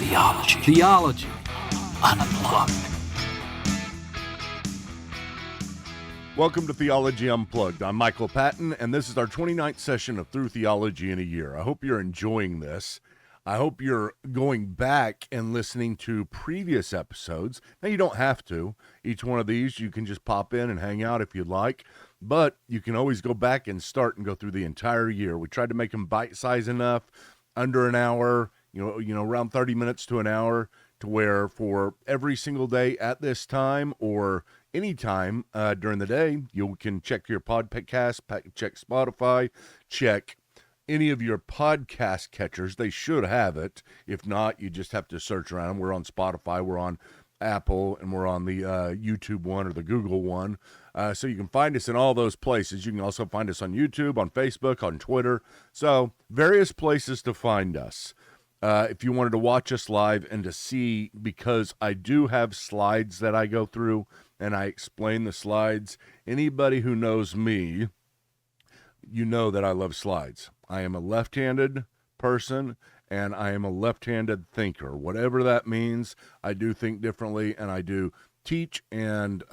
Theology Unplugged. Welcome to Theology Unplugged. I'm Michael Patton, and this is our 29th session of Through Theology in a Year. I hope you're enjoying this. I hope you're going back and listening to previous episodes. Now, you don't have to. Each one of these, you can just pop in and hang out if you'd like, but you can always go back and start and go through the entire year. We tried to make them bite-sized enough, under an hour, you know, around 30 minutes to an hour, to where for every single day at this time or any time during the day, you can check your podcast, check Spotify, check any of your podcast catchers. They should have it. If not, you just have to search around them. We're on Spotify, we're on Apple, and we're on the YouTube one or the Google one. So you can find us in all those places. You can also find us on YouTube, on Facebook, on Twitter. So various places to find us. If you wanted to watch us live and to see, because I do have slides that I go through and I explain the slides. Anybody who knows me, you know that I love slides. I am a left-handed person and I am a left-handed thinker. Whatever that means, I do think differently and I do teach and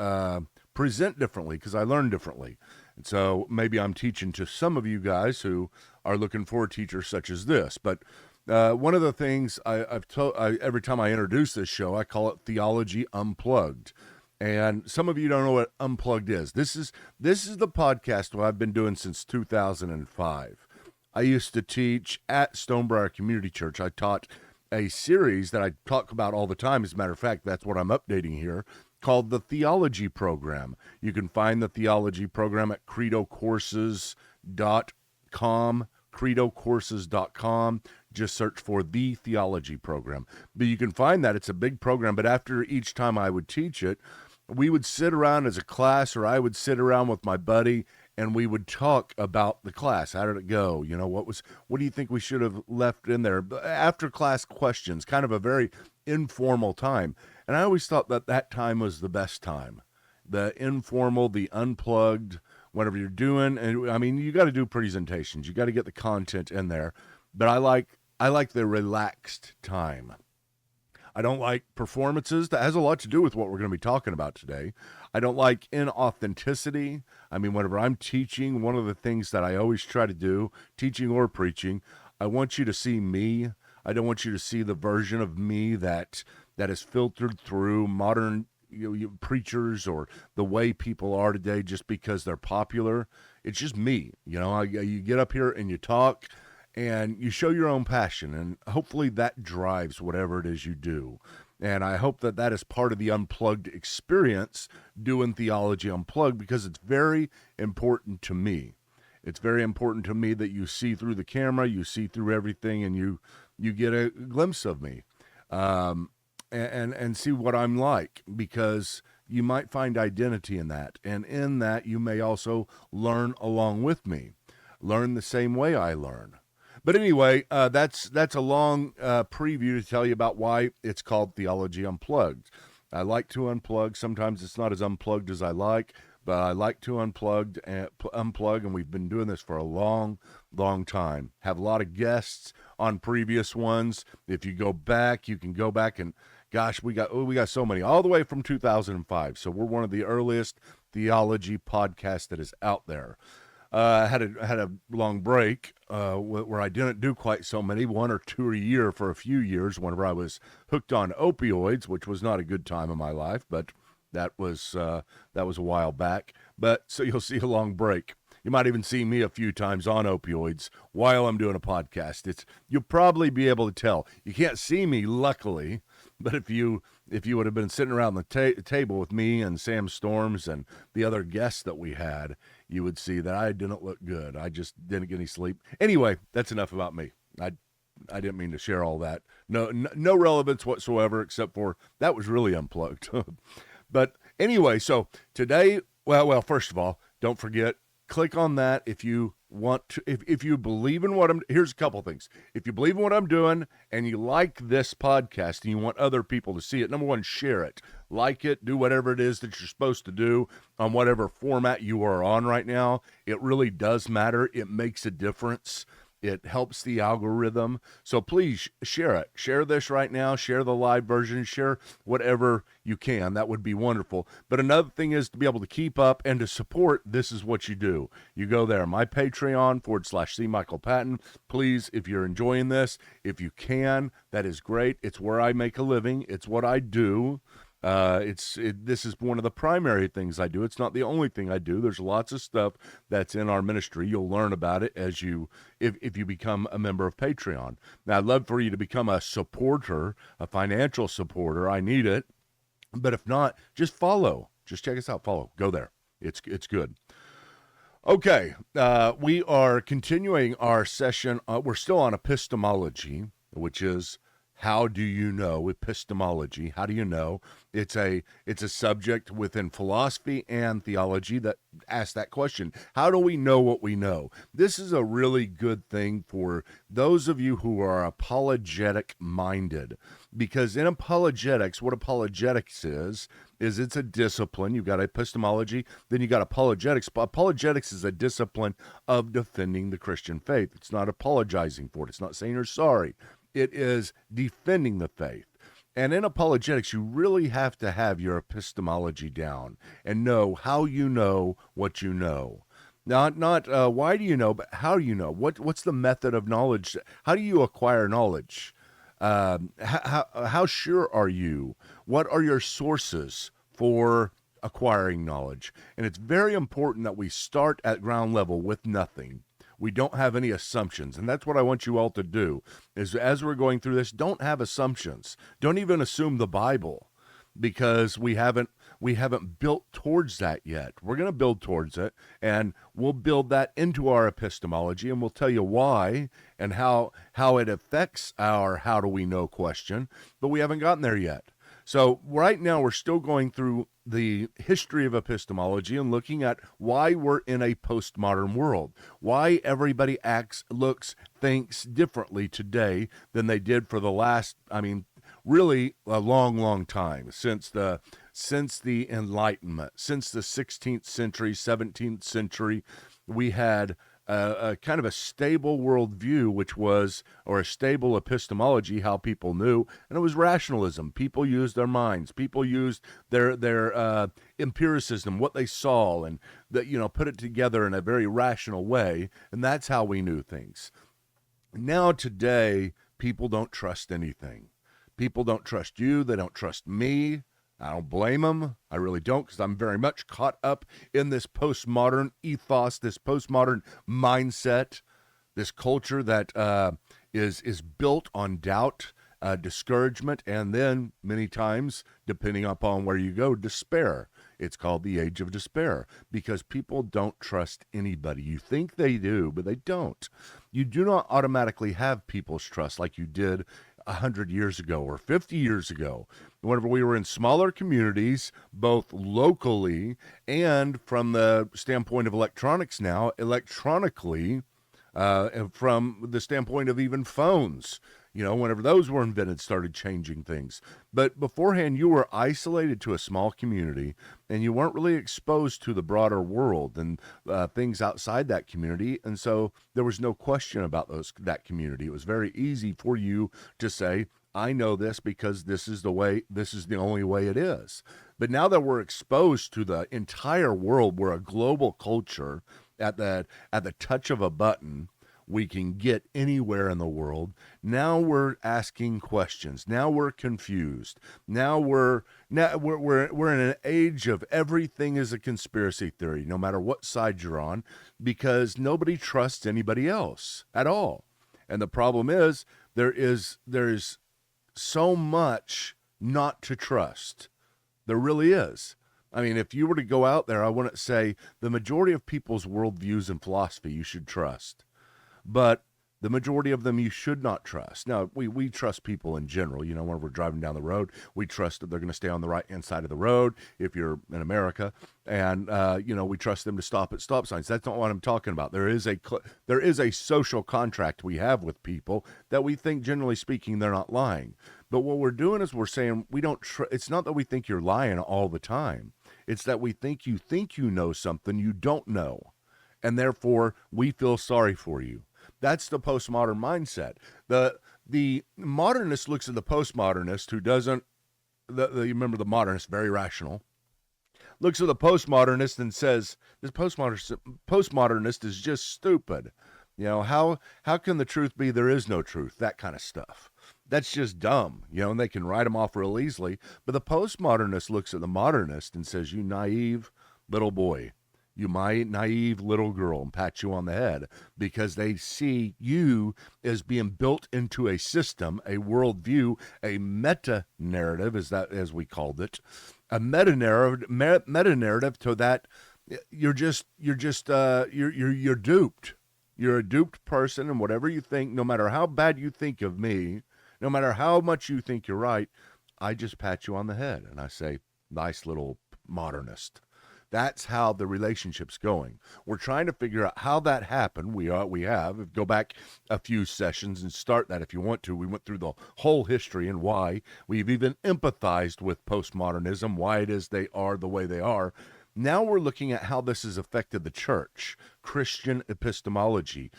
present differently because I learn differently. And so maybe I'm teaching to some of you guys who are looking for a teacher such as this. But one of the things I've told every time I introduce this show, I call it Theology Unplugged. And some of you don't know what Unplugged is. This is the podcast that I've been doing since 2005. I used to teach at Stonebriar Community Church. I taught a series that I talk about all the time. As a matter of fact, that's what I'm updating here, called the Theology Program. You can find the Theology Program at credocourses.com, credocourses.com. Just search for the Theology Program. But you can find that. It's a big program, but after each time I would teach it, we would sit around as a class, or I would sit around with my buddy, and we would talk about the class. How did it go? You know, what do you think we should have left in there? After class questions, kind of a very informal time. And I always thought that time was the best time. The informal, the unplugged, whatever you're doing. And I mean, you got to do presentations. You got to get the content in there. But I like the relaxed time. I don't like performances. That has a lot to do with what we're going to be talking about today. I don't like inauthenticity. I mean, whenever I'm teaching, one of the things that I always try to do, teaching or preaching, I want you to see me. I don't want you to see the version of me that is filtered through modern preachers or the way people are today just because they're popular. It's just me. You know, you get up here and you talk, and you show your own passion, and hopefully that drives whatever it is you do. And I hope that is part of the Unplugged experience, doing Theology Unplugged, because it's very important to me. It's very important to me that you see through the camera, you see through everything, and you get a glimpse of me, and see what I'm like, because you might find identity in that. And in that, you may also learn along with me, learn the same way I learn. But anyway, that's a long preview to tell you about why it's called Theology Unplugged. I like to unplug. Sometimes it's not as unplugged as I like, but I like to unplug, and we've been doing this for a long, long time. Have a lot of guests on previous ones. If you go back, you can go back and, gosh, we got so many, all the way from 2005. So we're one of the earliest theology podcasts that is out there. I had a long break where I didn't do quite so many, one or two a year for a few years whenever I was hooked on opioids, which was not a good time in my life, but that was a while back. But so you'll see a long break. You might even see me a few times on opioids while I'm doing a podcast. You'll probably be able to tell. You can't see me, luckily, but if you would have been sitting around the table with me and Sam Storms and the other guests that we had, you would see that I didn't look good. I just didn't get any sleep. Anyway, that's enough about me. I didn't mean to share all that. No relevance whatsoever, except for that was really unplugged. But anyway, so today, well, first of all, don't forget, click on that if you want to, if you believe in what here's a couple things. If you believe in what I'm doing and you like this podcast and you want other people to see it, number one, share it, like it, do whatever it is that you're supposed to do on whatever format you are on right now. It really does matter. It makes a difference. It helps the algorithm. So please share it. Share this right now. Share the live version. Share whatever you can. That would be wonderful. But another thing is to be able to keep up and to support. This is what you do. You go there, my Patreon /C Michael Patton. Please, if you're enjoying this, if you can, that is great. It's where I make a living. It's what I do. This is one of the primary things I do. It's not the only thing I do. There's lots of stuff that's in our ministry. You'll learn about it if you become a member of Patreon. Now, I'd love for you to become a supporter, a financial supporter. I need it. But if not, just follow. Just check us out. Follow. Go there. It's good. Okay. We are continuing our session. We're still on epistemology, which is how do you know? Epistemology. How do you know? It's a subject within philosophy and theology that asks that question. How do we know what we know? This is a really good thing for those of you who are apologetic minded, because in apologetics, what apologetics is it's a discipline. You've got epistemology, then you got apologetics. But apologetics is a discipline of defending the Christian faith. It's not apologizing for it. It's not saying you're sorry. It is defending the faith. And in apologetics, you really have to have your epistemology down and know how you know what you know. Not why do you know, but how do you know? What's the method of knowledge? How do you acquire knowledge? How sure are you? What are your sources for acquiring knowledge? And it's very important that we start at ground level with nothing. We don't have any assumptions, and that's what I want you all to do, is as we're going through this, don't have assumptions. Don't even assume the Bible, because we haven't built towards that yet. We're going to build towards it, and we'll build that into our epistemology, and we'll tell you why and how it affects our how do we know question, but we haven't gotten there yet. So right now we're still going through the history of epistemology and looking at why we're in a postmodern world, why everybody acts, looks, thinks differently today than they did for the last, really a long, long time, since the Enlightenment, since the 16th century, 17th century. We had a kind of a stable worldview, or a stable epistemology, how people knew, and it was rationalism. People used their minds. People used their empiricism, what they saw, and put it together in a very rational way, and that's how we knew things. Now today, people don't trust anything. People don't trust you. They don't trust me. I don't blame them. I really don't, because I'm very much caught up in this postmodern ethos, this postmodern mindset, this culture that is built on doubt, discouragement, and then many times, depending upon where you go, despair. It's called the age of despair, because people don't trust anybody. You think they do, but they don't. You do not automatically have people's trust like you did 100 years ago or 50 years ago, whenever we were in smaller communities, both locally and from the standpoint of electronically, and from the standpoint of even phones. Whenever those were invented, started changing things. But beforehand, you were isolated to a small community, and you weren't really exposed to the broader world and things outside that community. And so there was no question about that community. It was very easy for you to say, I know this because this is the only way it is. But now that we're exposed to the entire world, we're a global culture. At the touch of a button, we can get anywhere in the world. Now we're asking questions. Now we're confused. Now we're in an age of everything is a conspiracy theory, no matter what side you're on, because nobody trusts anybody else at all. And the problem is there is so much not to trust. There really is. If you were to go out there, I wouldn't say the majority of people's worldviews and philosophy you should trust. But the majority of them you should not trust. Now, we trust people in general. When we're driving down the road, we trust that they're going to stay on the right-hand side of the road if you're in America. And, we trust them to stop at stop signs. That's not what I'm talking about. There is a social contract we have with people that we think, generally speaking, they're not lying. But what we're doing is we're saying we don't it's not that we think you're lying all the time. It's that we think you know something you don't know. And therefore, we feel sorry for you. That's the postmodern mindset. The modernist looks at the postmodernist who doesn't, you remember the modernist, very rational, looks at the postmodernist and says, this postmodernist is just stupid. How can the truth be there is no truth? That kind of stuff. That's just dumb, and they can write them off real easily. But the postmodernist looks at the modernist and says, you naive little boy, you naive little girl, and pat you on the head, because they see you as being built into a system, a worldview, a meta-narrative, as we called it, a meta-narrative to that you're duped. You're a duped person, and whatever you think, no matter how bad you think of me, no matter how much you think you're right, I just pat you on the head and I say, nice little modernist. That's how the relationship's going. We're trying to figure out how that happened. We have. Go back a few sessions and start that if you want to. We went through the whole history and why. We've even empathized with postmodernism, why it is they are the way they are. Now we're looking at how this has affected the church, Christian epistemology.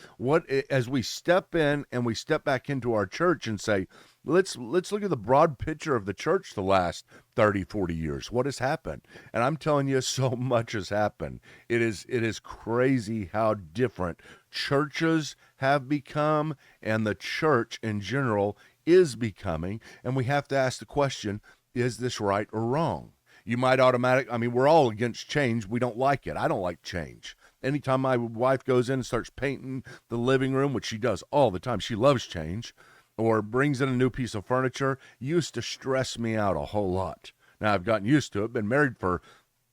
As we step in and we step back into our church and say, let's look at the broad picture of the church the last 30, 40 years. What has happened? And I'm telling you, so much has happened. It is crazy how different churches have become and the church in general is becoming. And we have to ask the question, is this right or wrong? You might we're all against change. We don't like it. I don't like change. Anytime my wife goes in and starts painting the living room, which she does all the time, she loves change, or brings in a new piece of furniture, used to stress me out a whole lot. Now I've gotten used to it, been married for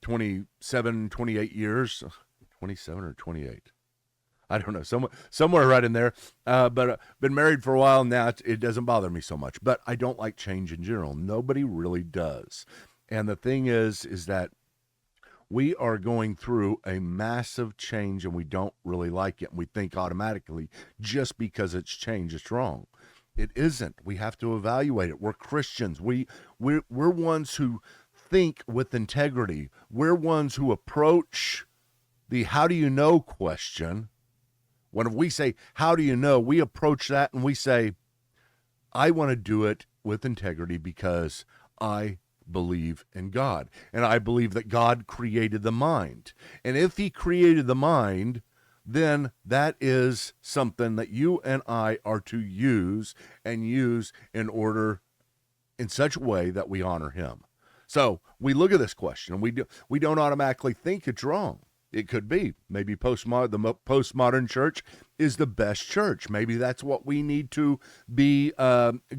27, 28 years, 27 or 28. I don't know, somewhere right in there, but been married for a while now. It doesn't bother me so much, but I don't like change in general. Nobody really does. And the thing is that we are going through a massive change and we don't really like it. And we think automatically just because it's change, it's wrong. It isn't. We have to evaluate it. We're Christians. We're ones who think with integrity. We're ones who approach the how do you know question. When we say, how do you know, we approach that and we say, I want to do it with integrity because I believe in God. And I believe that God created the mind. And if he created the mind, then that is something that you and I are to use in order in such a way that we honor him. So we look at this question and we don't automatically think it's wrong. It could be. Maybe the postmodern church is the best church. Maybe that's what we need to be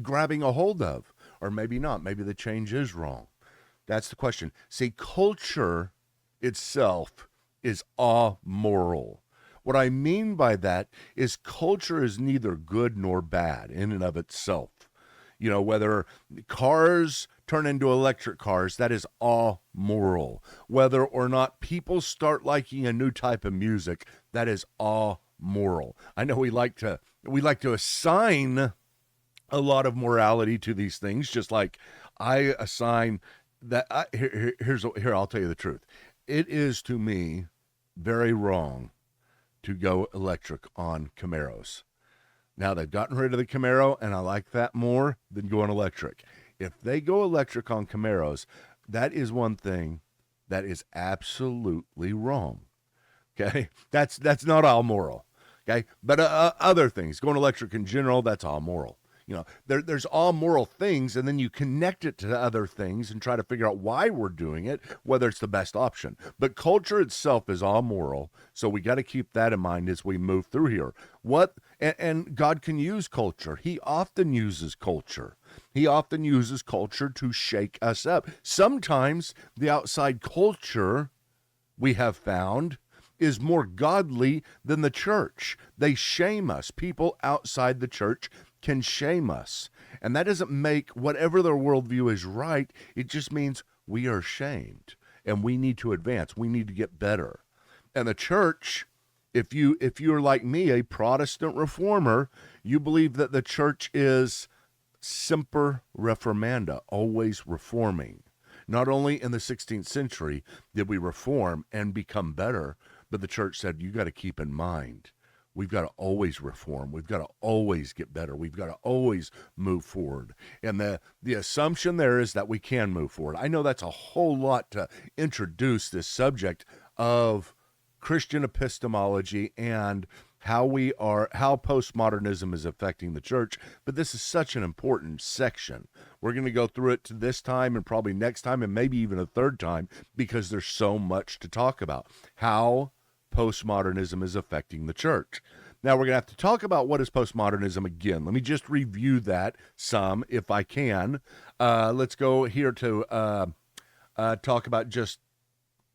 grabbing a hold of. Or maybe not. Maybe the change is wrong. That's the question. See, culture itself is amoral. What I mean by that is culture is neither good nor bad in and of itself. Whether cars turn into electric cars, that is amoral. Whether or not people start liking a new type of music, that is amoral. I know we like to assign a lot of morality to these things, just like I assign that. Here, I'll tell you the truth. It is to me very wrong to go electric on Camaros. Now they've gotten rid of the Camaro, and I like that more than going electric. If they go electric on Camaros, that is one thing that is absolutely wrong. Okay, that's not all moral. Okay, but other things, going electric in general, that's all moral. There's all moral things, and then you connect it to other things and try to figure out why we're doing it, whether it's the best option. But culture itself is all moral, so we got to keep that in mind as we move through here. And God can use culture. He often uses culture. He often uses culture to shake us up. Sometimes the outside culture, we have found, is more godly than the church. They shame us. People outside the church can shame us. And that doesn't make whatever their worldview is right. It just means we are shamed and we need to advance. We need to get better. And the church, if you're like me, a Protestant reformer, you believe that the church is semper reformanda, always reforming. Not only in the 16th century did we reform and become better, but the church said, you got to keep in mind we've got to always reform. We've got to always get better. We've got to always move forward. And the assumption there is that we can move forward. I know that's a whole lot to introduce this subject of Christian epistemology and how postmodernism is affecting the church, but this is such an important section. We're going to go through it this time and probably next time and maybe even a third time because there's so much to talk about. How postmodernism is affecting the church. Now we're going to have to talk about what is postmodernism again. Let me just review that some if I can. Let's go here to talk about just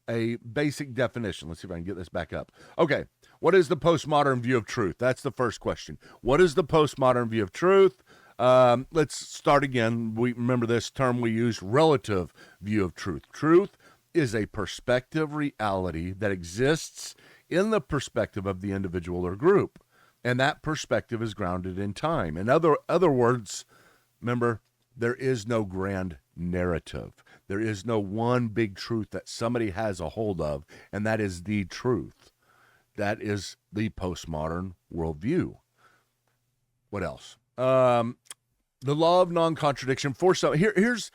a basic definition. Let's see if I can get this back up. Okay. What is the postmodern view of truth? That's the first question. What is the postmodern view of truth? Let's start again. We remember this term we use, relative view of truth. Truth is a perspective reality that exists in the perspective of the individual or group. And that perspective is grounded in time. In other words, remember, there is no grand narrative. There is no one big truth that somebody has a hold of, and that is the truth. That is the postmodern worldview. What else? The law of non-contradiction. Here's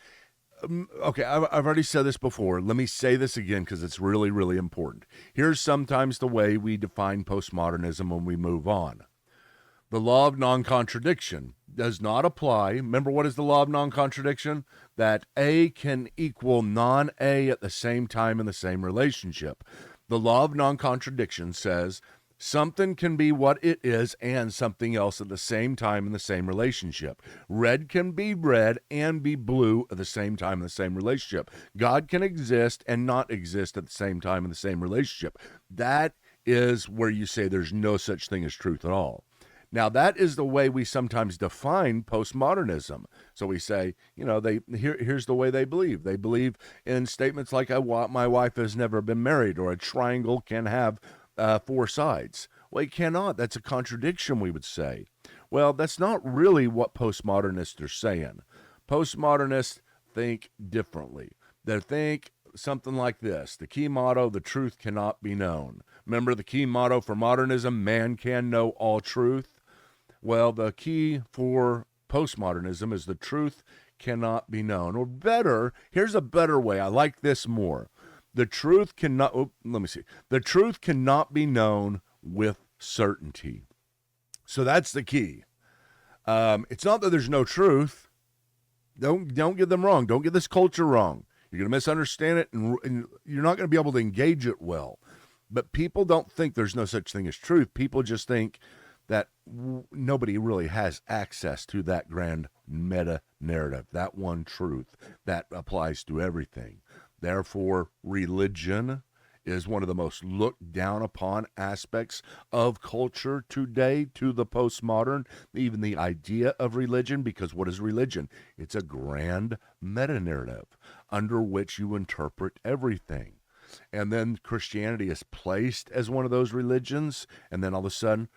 okay, I've already said this before. Let me say this again because it's really, really important. Here's sometimes the way we define postmodernism when we move on. The law of non-contradiction does not apply. Remember, what is the law of non-contradiction? That A can equal non-A at the same time in the same relationship. The law of non-contradiction says something can be what it is and something else at the same time in the same relationship. Red can be red and be blue at the same time in the same relationship. God can exist and not exist at the same time in the same relationship. That is where you say there's no such thing as truth at all. Now, that is the way we sometimes define postmodernism. So we say, here's the way they believe. They believe in statements like, my wife has never been married, or a triangle can have 4 sides. Well, it cannot. That's a contradiction, we would say. Well, that's not really what postmodernists are saying. Postmodernists think differently. They think something like this. The key motto, the truth cannot be known. Remember the key motto for modernism, man can know all truth. Well, the key for postmodernism is the truth cannot be known. Or better, here's a better way. I like this more. The truth cannot, The truth cannot be known with certainty. So that's the key. It's not that there's no truth. Don't get them wrong. Don't get this culture wrong. You're going to misunderstand it, and you're not going to be able to engage it well. But people don't think there's no such thing as truth. People just think that nobody really has access to that grand meta-narrative, that one truth that applies to everything. Therefore, religion is one of the most looked down upon aspects of culture today to the postmodern, even the idea of religion, because what is religion? It's a grand meta-narrative under which you interpret everything. And then Christianity is placed as one of those religions, and then all of a sudden,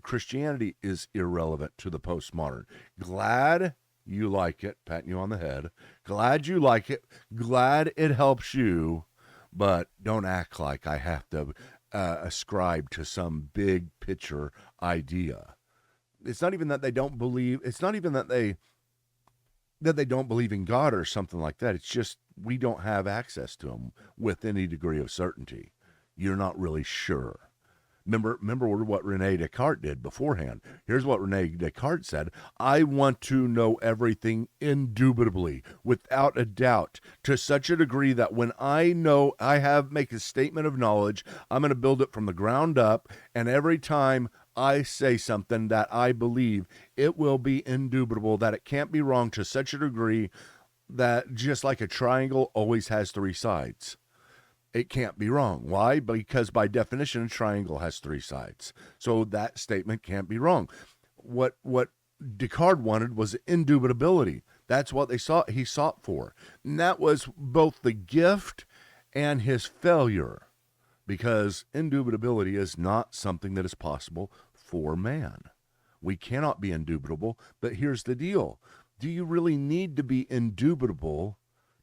Christianity is irrelevant to the postmodern. Glad you like it, patting you on the head. Glad you like it. Glad it helps you, but don't act like I have to ascribe to some big picture idea. It's not even that they don't believe. It's not even that they don't believe in God or something like that. It's just we don't have access to him with any degree of certainty. You're not really sure. Remember what Rene Descartes did beforehand. Here's what Rene Descartes said. I want to know everything indubitably, without a doubt, to such a degree that when I know make a statement of knowledge, I'm going to build it from the ground up, and every time I say something that I believe, it will be indubitable, that it can't be wrong to such a degree that just like a triangle always has 3 sides. It can't be wrong. Why? Because by definition, a triangle has 3 sides. So that statement can't be wrong. What Descartes wanted was indubitability. That's what he sought for. And that was both the gift and his failure, because indubitability is not something that is possible for man. We cannot be indubitable, but here's the deal. Do you really need to be indubitable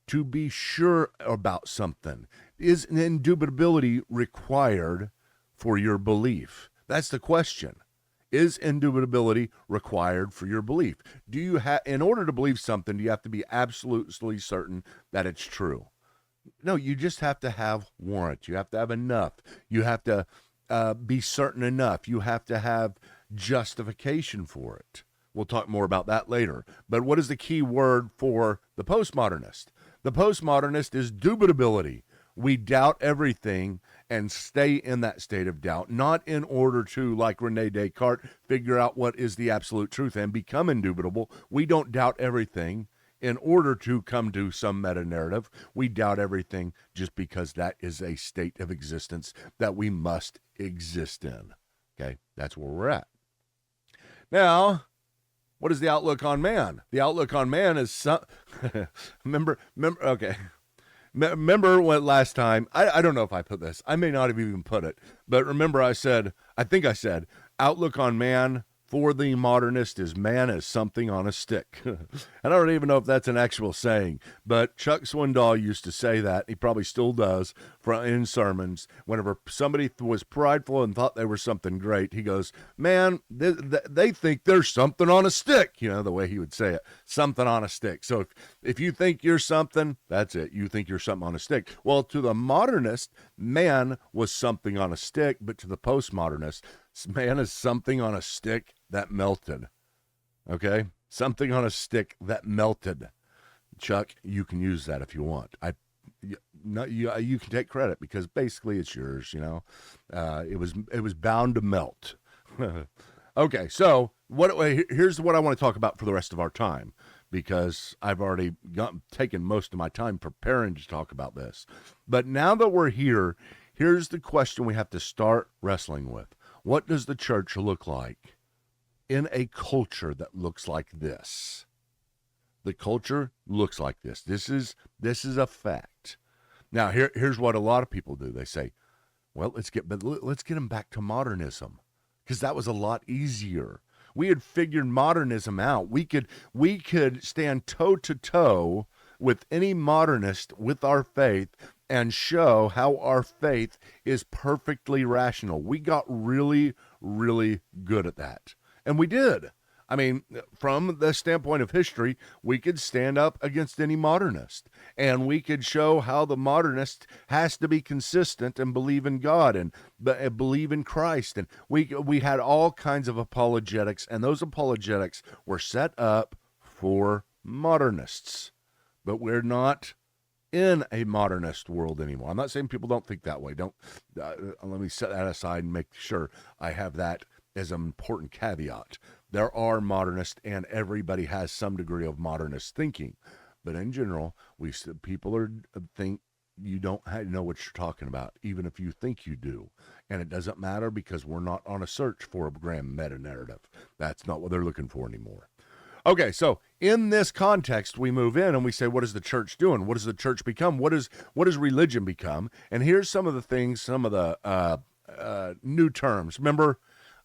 to be sure about something? Is an indubitability required for your belief? That's the question. Is indubitability required for your belief? Do you have, in order to believe something, do you have to be absolutely certain that it's true? No, you just have to have warrant. You have to have enough. You have to be certain enough. You have to have justification for it. We'll talk more about that later. But what is the key word for the postmodernist? The postmodernist is dubitability. We doubt everything and stay in that state of doubt, not in order to, like Rene Descartes, figure out what is the absolute truth and become indubitable. We don't doubt everything in order to come to some meta-narrative. We doubt everything just because that is a state of existence that we must exist in. Okay, that's where we're at. Now, what is the outlook on man? The outlook on man is remember, what last time, I don't know if I put this, I may not have even put it, but remember I think I said, outlook on man for the modernist is man as something on a stick. I don't even know if that's an actual saying, but Chuck Swindoll used to say that. He probably still does in sermons. Whenever somebody was prideful and thought they were something great, he goes, man, they think there's something on a stick. You know, the way he would say it, something on a stick. So if you think you're something, that's it. You think you're something on a stick. Well, to the modernist, man was something on a stick, but to the postmodernist, man is something on a stick that melted. Okay? Something on a stick that melted. Chuck, you can use that if you want. You can take credit because basically it's yours, you know. It was bound to melt. Okay, so here's what I want to talk about for the rest of our time, because I've already taken most of my time preparing to talk about this. But now that we're here, here's the question we have to start wrestling with. What does the church look like in a culture that looks like this? The culture looks like this. This is a fact. Now, here's what a lot of people do. They say, well, let's get them back to modernism, because that was a lot easier. We had figured modernism out. We could stand toe to toe with any modernist with our faith and show how our faith is perfectly rational. We got really, really good at that. And we did. I mean, from the standpoint of history, we could stand up against any modernist, and we could show how the modernist has to be consistent and believe in God and believe in Christ. And we had all kinds of apologetics, and those apologetics were set up for modernists. But we're not in a modernist world anymore. I'm not saying people don't think that way. Let me set that aside and make sure I have that as an important caveat. There are modernists, and everybody has some degree of modernist thinking. But in general, people think you don't know what you're talking about, even if you think you do. And it doesn't matter, because we're not on a search for a grand meta-narrative. That's not what they're looking for anymore. Okay, so in this context, we move in and we say, what is the church doing? What does the church become? What does religion become? And here's some of the things, some of the new terms. Remember,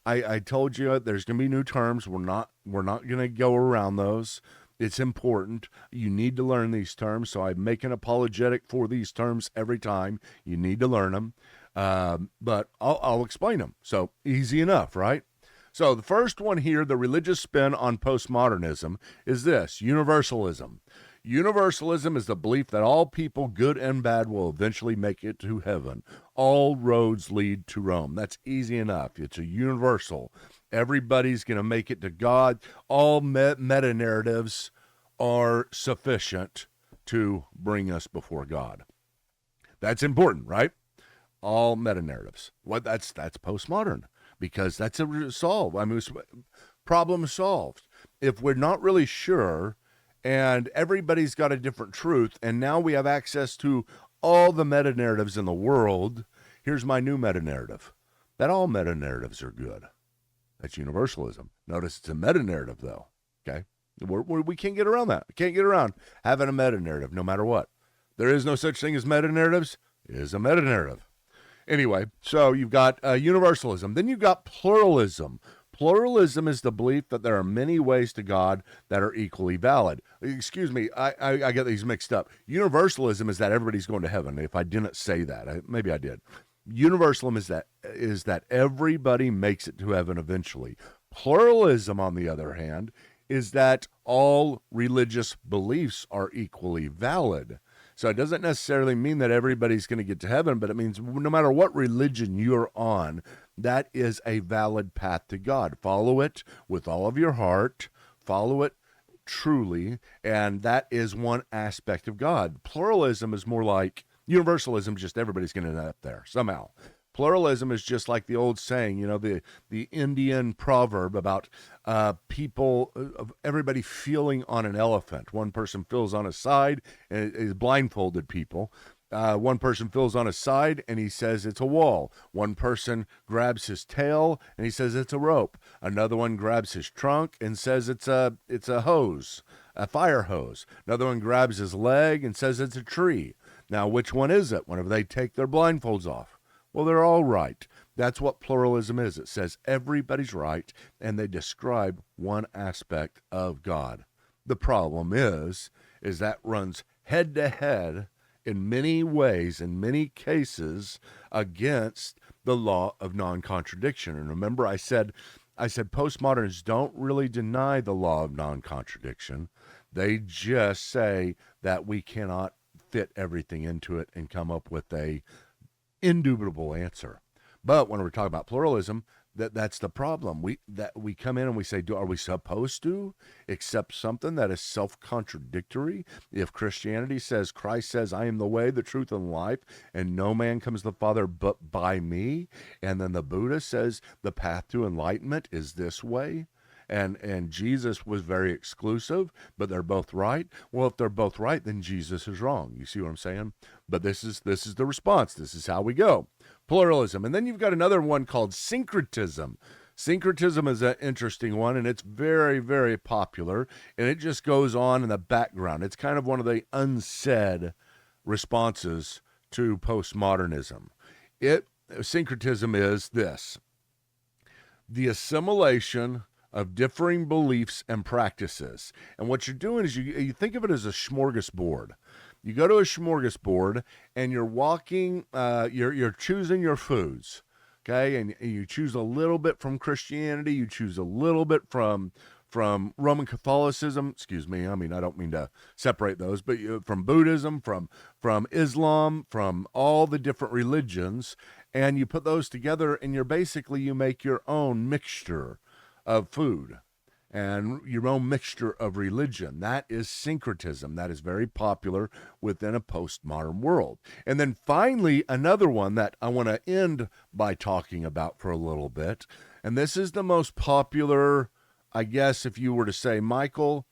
I told you there's going to be new terms. We're not going to go around those. It's important. You need to learn these terms. So I make an apologetic for these terms every time. You need to learn them. But I'll explain them. So easy enough, right? So the first one here, the religious spin on postmodernism, is this: universalism. Universalism is the belief that all people, good and bad, will eventually make it to heaven. All roads lead to Rome. That's easy enough. It's a universal. Everybody's going to make it to God. All meta-narratives are sufficient to bring us before God. That's important, right? All meta-narratives. That's postmodern, because that's a solve. I mean, problem solved. If we're not really sure, and everybody's got a different truth, and now we have access to all the meta-narratives in the world, here's my new meta-narrative, that all meta-narratives are good. That's universalism. Notice it's a meta-narrative, though, okay? We can't get around that. We can't get around having a meta-narrative, no matter what. There is no such thing as meta-narratives. It is a meta-narrative. Anyway, so you've got universalism. Then you've got pluralism. Pluralism is the belief that there are many ways to God that are equally valid. Excuse me, I get these mixed up. Universalism is that everybody's going to heaven. If I didn't say that, maybe I did. Universalism is that everybody makes it to heaven eventually. Pluralism, on the other hand, is that all religious beliefs are equally valid. So it doesn't necessarily mean that everybody's going to get to heaven, but it means no matter what religion you're on, that is a valid path to God. Follow it with all of your heart. Follow it truly, and that is one aspect of God. Pluralism is more like universalism, just everybody's going to end up there somehow. Pluralism is just like the old saying, the Indian proverb about everybody feeling on an elephant. One person feels on a side, and it is blindfolded people. One person feels on a side, and he says it's a wall. One person grabs his tail, and he says it's a rope. Another one grabs his trunk and says it's a hose, a fire hose. Another one grabs his leg and says it's a tree. Now, which one is it whenever they take their blindfolds off? Well, they're all right. That's what pluralism is. It says everybody's right, and they describe one aspect of God. The problem is that runs head to head in many ways, in many cases, against the law of non-contradiction. And remember, I said postmodernists don't really deny the law of non-contradiction. They just say that we cannot fit everything into it and come up with a indubitable answer. But when we're talking about pluralism, that's the problem. We come in and we say, are we supposed to accept something that is self-contradictory? If Christianity says, Christ says, I am the way, the truth, and life, and no man comes to the Father but by me, and then the Buddha says the path to enlightenment is this way, and Jesus was very exclusive, but they're both right. Well, if they're both right, then Jesus is wrong. You see what I'm saying? But this is the response. This is how we go. Pluralism. And then you've got another one called syncretism. Syncretism is an interesting one, and it's very, very popular, and it just goes on in the background. It's kind of one of the unsaid responses to postmodernism. Syncretism is this: the assimilation of differing beliefs and practices. And what you're doing is you think of it as a smorgasbord. You go to a smorgasbord and you're walking, you're choosing your foods, okay? And you choose a little bit from Christianity, you choose a little bit from Roman Catholicism, excuse me, I don't mean to separate those, but from Buddhism, from Islam, from all the different religions, and you put those together and you make your own mixture of food and your own mixture of religion. That is syncretism. That is very popular within a postmodern world. And then finally, another one that I want to end by talking about for a little bit, and this is the most popular, I guess, if you were to say, Michael,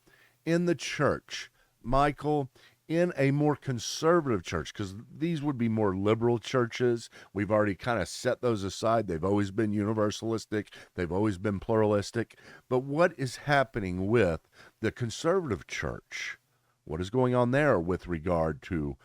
in the church, Michael, in a more conservative church, because these would be more liberal churches. We've already kind of set those aside. They've always been universalistic. They've always been pluralistic. But what is happening with the conservative church? What is going on there with regard to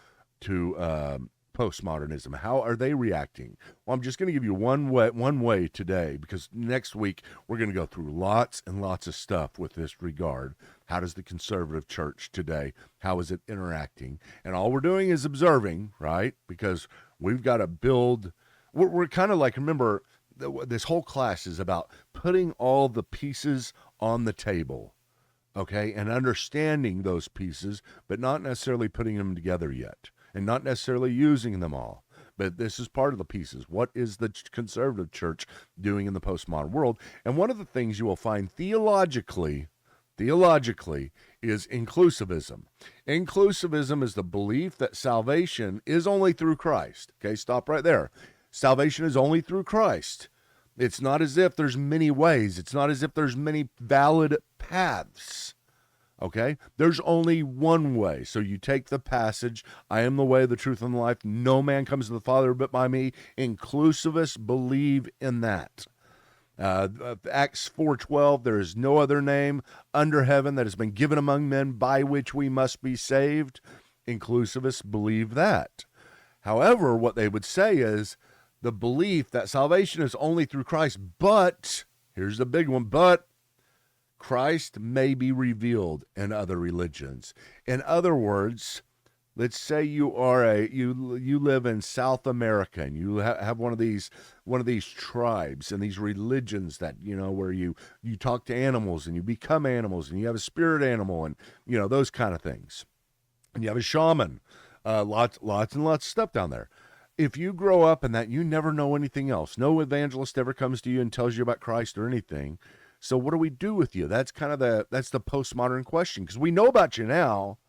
postmodernism? How are they reacting? Well, I'm just going to give you one way today, because next week we're going to go through lots and lots of stuff with this regard. How does the conservative church today, how is it interacting? And all we're doing is observing, right? Because we've got to build, we're kind of like, remember, this whole class is about putting all the pieces on the table, okay? And understanding those pieces, but not necessarily putting them together yet, and not necessarily using them all. But this is part of the pieces. What is the conservative church doing in the postmodern world? And one of the things you will find theologically is inclusivism. Inclusivism is the belief that salvation is only through Christ. Okay, stop right there. Salvation is only through Christ. It's not as if there's many ways. It's not as if there's many valid paths. Okay, there's only one way. So you take the passage, I am the way, the truth, and the life. No man comes to the Father but by me. Inclusivists believe in that. Acts 4:12, there is no other name under heaven that has been given among men by which we must be saved. Inclusivists believe that. However, what they would say is the belief that salvation is only through Christ, but, here's the big one, but Christ may be revealed in other religions. In other words, Let's say you are you live in South America and you have one of these tribes and these religions that where you talk to animals and you become animals and you have a spirit animal and those kind of things, and you have a shaman, lots and lots of stuff down there. If you grow up in that, you never know anything else. No evangelist ever comes to you and tells you about Christ or anything. So what do we do with you? That's kind of the postmodern question, because we know about you now.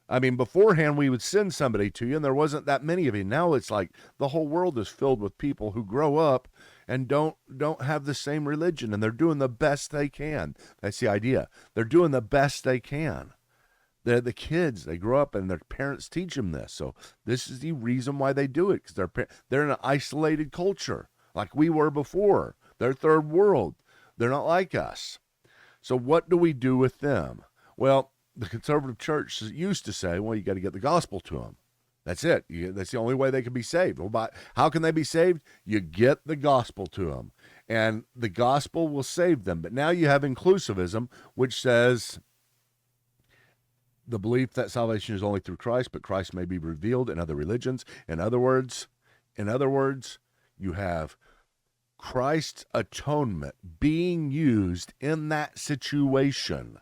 I mean, beforehand we would send somebody to you and there wasn't that many of you. Now it's like the whole world is filled with people who grow up and don't have the same religion, and they're doing the best they can. That's the idea. They're doing the best they can. The kids, they grow up and their parents teach them this. So this is the reason why they do it, because they're in an isolated culture like we were before. They're third world. They're not like us. So what do we do with them? Well, the conservative church used to say, well, you got to get the gospel to them. That's it. That's the only way they can be saved. Well, how can they be saved? You get the gospel to them, and the gospel will save them. But now you have inclusivism, which says the belief that salvation is only through Christ, but Christ may be revealed in other religions. In other words, you have Christ's atonement being used in that situation,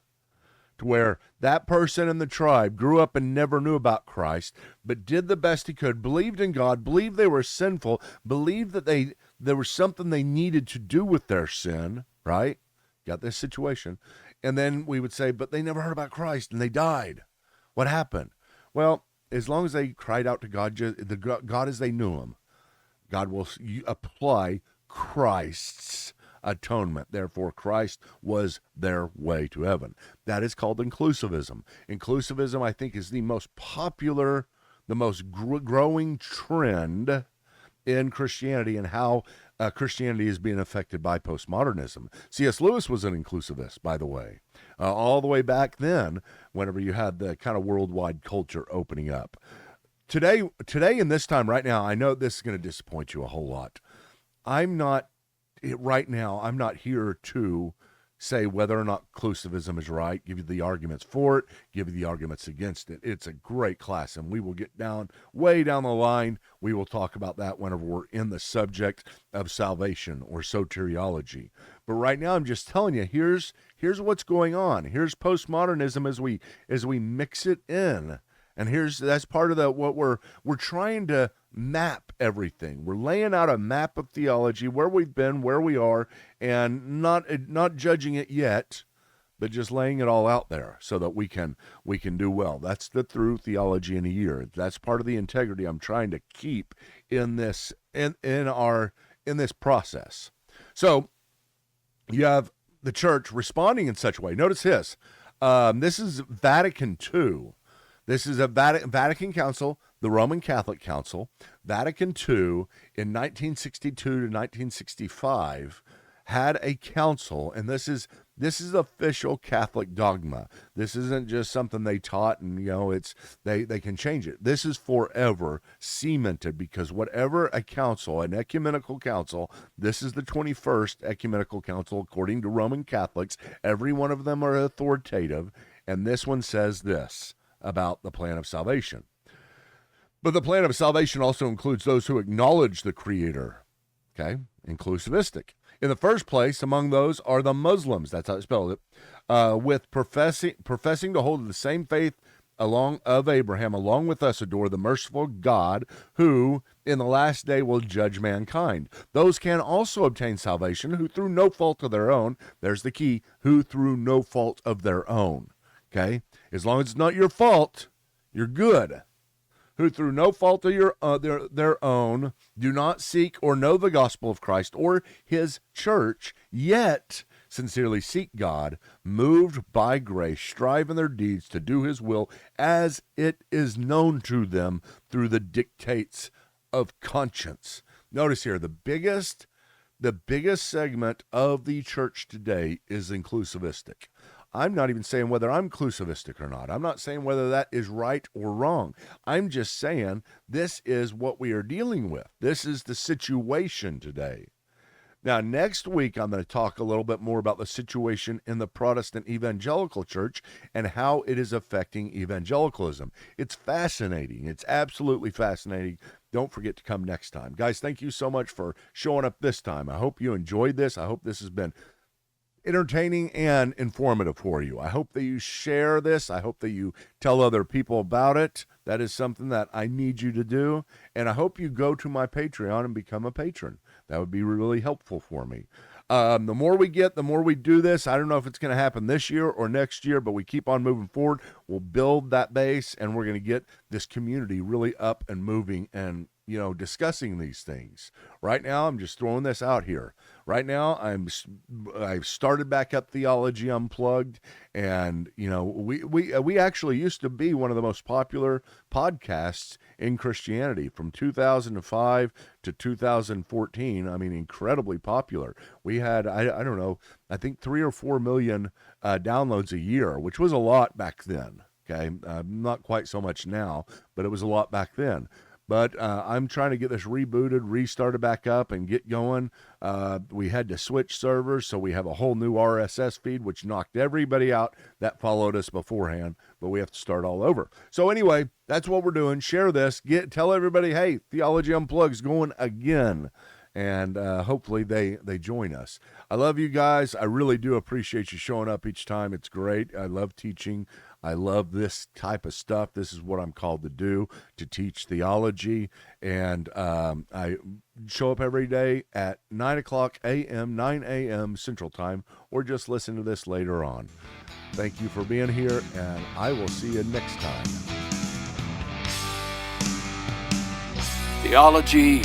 to where that person in the tribe grew up and never knew about Christ, but did the best he could, believed in God, believed they were sinful, believed that there was something they needed to do with their sin, right? Got this situation. And then we would say, but they never heard about Christ and they died. What happened? Well, as long as they cried out to God, God as they knew him, God will apply Christ's atonement. Therefore, Christ was their way to heaven. That is called inclusivism. Inclusivism, I think, is the most popular, the most growing trend in Christianity, and how Christianity is being affected by postmodernism. C.S. Lewis was an inclusivist, by the way, all the way back then, whenever you had the kind of worldwide culture opening up. Today in this time right now, I know this is going to disappoint you a whole lot. I'm not here to say whether or not inclusivism is right, give you the arguments for it, give you the arguments against it. It's a great class, and we will get way down the line. We will talk about that whenever we're in the subject of salvation or soteriology. But right now, I'm just telling you, here's what's going on. Here's postmodernism as we mix it in. And that's part of what we're trying to map everything. We're laying out a map of theology, where we've been, where we are, and not judging it yet, but just laying it all out there so that we can do well. That's the Through Theology in a Year. That's part of the integrity I'm trying to keep in this in this process. So you have the church responding in such a way. Notice this. This is Vatican II. This is a Vatican Council, the Roman Catholic Council. Vatican II in 1962 to 1965 had a council, and this is official Catholic dogma. This isn't just something they taught and they can change it. This is forever cemented, because whatever a council, an ecumenical council, this is the 21st ecumenical council according to Roman Catholics. Every one of them are authoritative, and this one says this about the plan of salvation. But the plan of salvation also includes those who acknowledge the Creator. Okay? Inclusivistic. In the first place, among those are the Muslims. That's how I spelled it. With professing to hold the same faith of Abraham, along with us adore the merciful God, who in the last day will judge mankind. Those can also obtain salvation, who through no fault of their own, there's the key, who through no fault of their own. Okay? As long as it's not your fault, you're good. Who through no fault of their own do not seek or know the gospel of Christ or his church, yet sincerely seek God, moved by grace, strive in their deeds to do his will as it is known to them through the dictates of conscience. Notice here, the biggest segment of the church today is inclusivistic. I'm not even saying whether I'm inclusivistic or not. I'm not saying whether that is right or wrong. I'm just saying this is what we are dealing with. This is the situation today. Now, next week, I'm going to talk a little bit more about the situation in the Protestant evangelical church and how it is affecting evangelicalism. It's fascinating. It's absolutely fascinating. Don't forget to come next time. Guys, thank you so much for showing up this time. I hope you enjoyed this. I hope this has been entertaining and informative for you. I hope that you share this. I hope that you tell other people about it. That is something that I need you to do. And I hope you go to my Patreon and become a patron. That would be really helpful for me. The more we get, the more we do this. I don't know if it's going to happen this year or next year, but we keep on moving forward. We'll build that base, and we're going to get this community really up and moving and, discussing these things. Right now, I'm just throwing this out here. Right now, I've started back up Theology Unplugged, and we actually used to be one of the most popular podcasts in Christianity from 2005 to 2014. I mean, incredibly popular. We had I don't know, I think 3 or 4 million downloads a year, which was a lot back then. Okay, not quite so much now, but it was a lot back then. But I'm trying to get this rebooted, restarted back up, and get going. We had to switch servers, so we have a whole new RSS feed, which knocked everybody out that followed us beforehand. But we have to start all over. So anyway, that's what we're doing. Share this. Tell everybody, hey, Theology Unplugged is going again. And hopefully they join us. I love you guys. I really do appreciate you showing up each time. It's great. I love teaching. I love this type of stuff. This is what I'm called to do, to teach theology. And I show up every day at 9 a.m. Central Time, or just listen to this later on. Thank you for being here, and I will see you next time. Theology